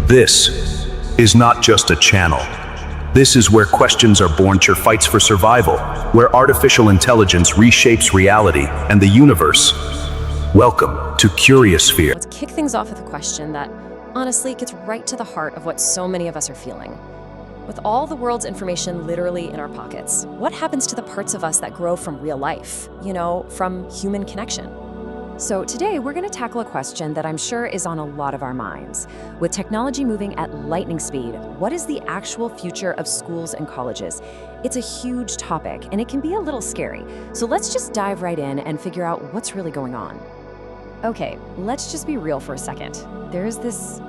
This is not just a channel. This is where questions are born, fights for survival, where artificial intelligence reshapes reality and the universe. Welcome to Curiosphere. Let's kick things off with a question that, honestly, gets right to the heart of what so many of us are feeling. With all the world's information literally in our pockets, what happens to the parts of us that grow from real life? From human connection? So today, we're going to tackle a question that I'm sure is on a lot of our minds. With technology moving at lightning speed, what is the actual future of schools and colleges? It's a huge topic, and it can be a little scary. So let's just dive right in and figure out what's really going on. Okay, let's just be real for a second. There's this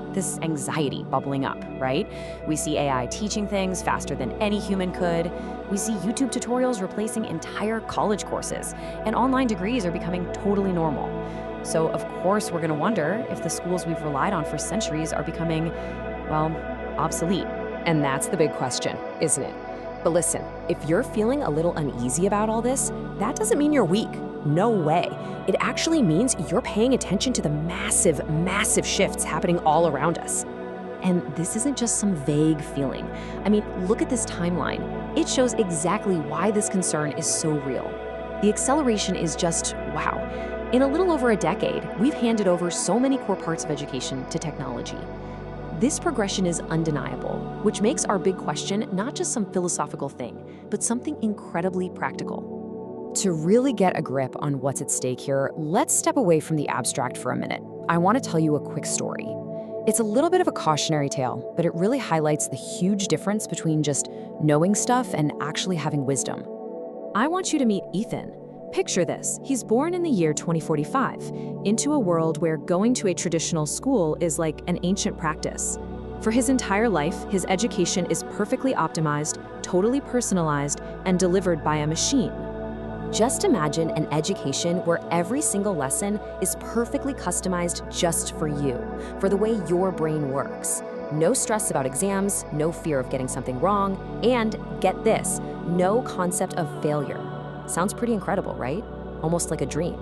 anxiety bubbling up, right? We see AI teaching things faster than any human could. We see YouTube tutorials replacing entire college courses, and online degrees are becoming totally normal. So of course we're gonna wonder if the schools we've relied on for centuries are becoming, well, obsolete. And that's the big question, isn't it? But listen, if you're feeling a little uneasy about all this, that doesn't mean you're weak. No way. It actually means you're paying attention to the massive, massive shifts happening all around us. And this isn't just some vague feeling. I mean, look at this timeline. It shows exactly why this concern is so real. The acceleration is just, wow. In a little over a decade, we've handed over so many core parts of education to technology. This progression is undeniable, which makes our big question not just some philosophical thing, but something incredibly practical. To really get a grip on what's at stake here, let's step away from the abstract for a minute. I want to tell you a quick story. It's a little bit of a cautionary tale, but it really highlights the huge difference between just knowing stuff and actually having wisdom. I want you to meet Ethan. Picture this. He's born in the year 2045, into a world where going to a traditional school is like an ancient practice. For his entire life, his education is perfectly optimized, totally personalized, and delivered by a machine. Just imagine an education where every single lesson is perfectly customized just for you, for the way your brain works. No stress about exams, no fear of getting something wrong, and get this, no concept of failure. Sounds pretty incredible, right? Almost like a dream.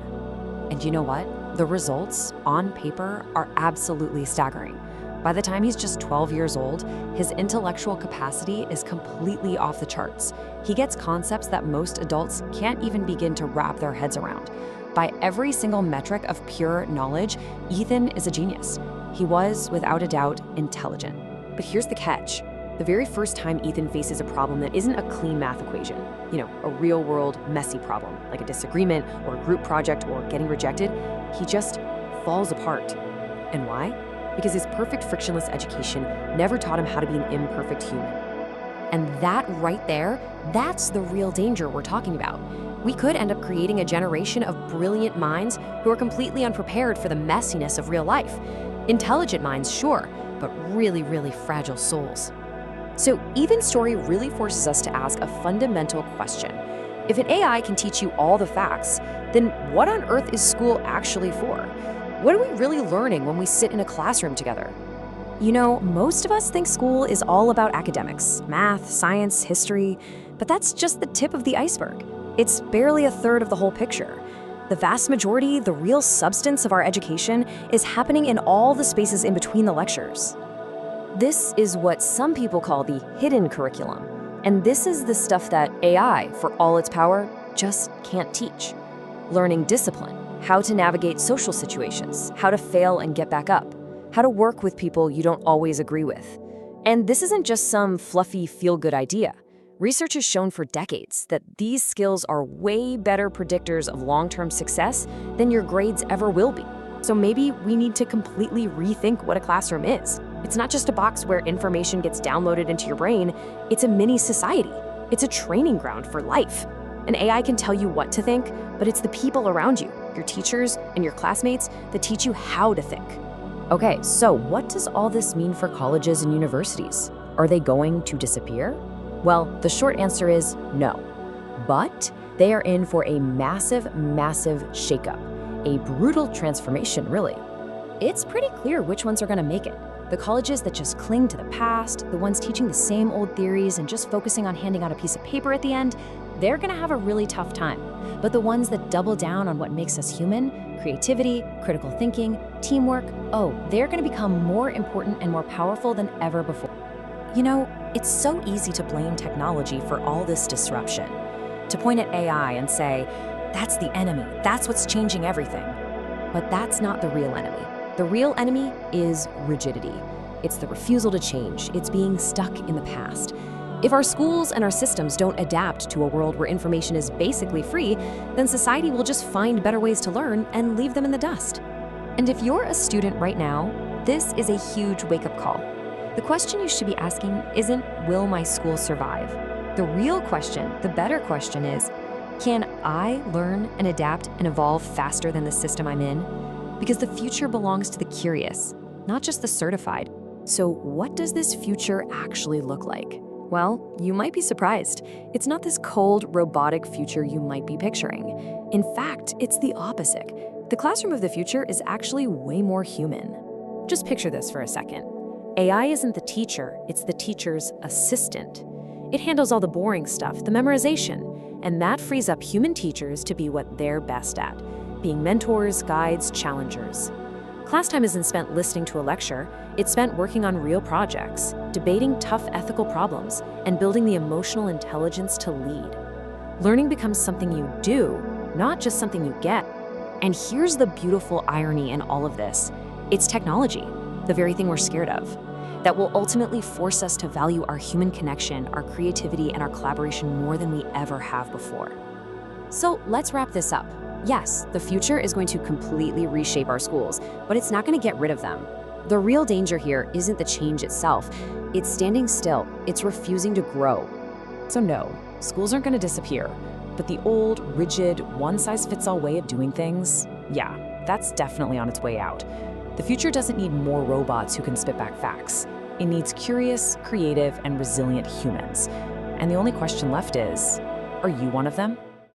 And you know what? The results, on paper, are absolutely staggering. By the time he's just 12 years old, his intellectual capacity is completely off the charts. He gets concepts that most adults can't even begin to wrap their heads around. By every single metric of pure knowledge, Ethan is a genius. He was, without a doubt, intelligent. But here's the catch. The very first time Ethan faces a problem that isn't a clean math equation, a real-world, messy problem, like a disagreement or a group project or getting rejected, he just falls apart. And why? Because his perfect frictionless education never taught him how to be an imperfect human. And that right there, that's the real danger we're talking about. We could end up creating a generation of brilliant minds who are completely unprepared for the messiness of real life. Intelligent minds, sure, but really, really fragile souls. So Ethan's story really forces us to ask a fundamental question. If an AI can teach you all the facts, then what on earth is school actually for? What are we really learning when we sit in a classroom together? Most of us think school is all about academics, math, science, history, but that's just the tip of the iceberg. It's barely a third of the whole picture. The vast majority, the real substance of our education, is happening in all the spaces in between the lectures. This is what some people call the hidden curriculum, and this is the stuff that AI, for all its power, just can't teach. Learning discipline, how to navigate social situations, how to fail and get back up, how to work with people you don't always agree with. And this isn't just some fluffy feel-good idea. Research has shown for decades that these skills are way better predictors of long-term success than your grades ever will be. So maybe we need to completely rethink what a classroom is. It's not just a box where information gets downloaded into your brain, it's a mini society. It's a training ground for life. An AI can tell you what to think, but it's the people around you, your teachers and your classmates, that teach you how to think. Okay, so what does all this mean for colleges and universities? Are they going to disappear? Well, the short answer is no. But they are in for a massive, massive shakeup. A brutal transformation, really. It's pretty clear which ones are going to make it. The colleges that just cling to the past, the ones teaching the same old theories and just focusing on handing out a piece of paper at the end, they're gonna have a really tough time. But the ones that double down on what makes us human, creativity, critical thinking, teamwork, they're gonna become more important and more powerful than ever before. You know, it's so easy to blame technology for all this disruption, to point at AI and say, that's the enemy, that's what's changing everything. But that's not the real enemy. The real enemy is rigidity. It's the refusal to change. It's being stuck in the past. If our schools and our systems don't adapt to a world where information is basically free, then society will just find better ways to learn and leave them in the dust. And if you're a student right now, this is a huge wake-up call. The question you should be asking isn't, will my school survive? The real question, the better question is, can I learn and adapt and evolve faster than the system I'm in? Because the future belongs to the curious, not just the certified. So what does this future actually look like? Well, you might be surprised. It's not this cold, robotic future you might be picturing. In fact, it's the opposite. The classroom of the future is actually way more human. Just picture this for a second. AI isn't the teacher, it's the teacher's assistant. It handles all the boring stuff, the memorization, and that frees up human teachers to be what they're best at, being mentors, guides, challengers. Class time isn't spent listening to a lecture, it's spent working on real projects, debating tough ethical problems, and building the emotional intelligence to lead. Learning becomes something you do, not just something you get. And here's the beautiful irony in all of this. It's technology, the very thing we're scared of, that will ultimately force us to value our human connection, our creativity, and our collaboration more than we ever have before. So let's wrap this up. Yes, the future is going to completely reshape our schools, but it's not going to get rid of them. The real danger here isn't the change itself. It's standing still. It's refusing to grow. So no, schools aren't going to disappear. But the old, rigid, one-size-fits-all way of doing things, yeah, that's definitely on its way out. The future doesn't need more robots who can spit back facts. It needs curious, creative, and resilient humans. And the only question left is, are you one of them?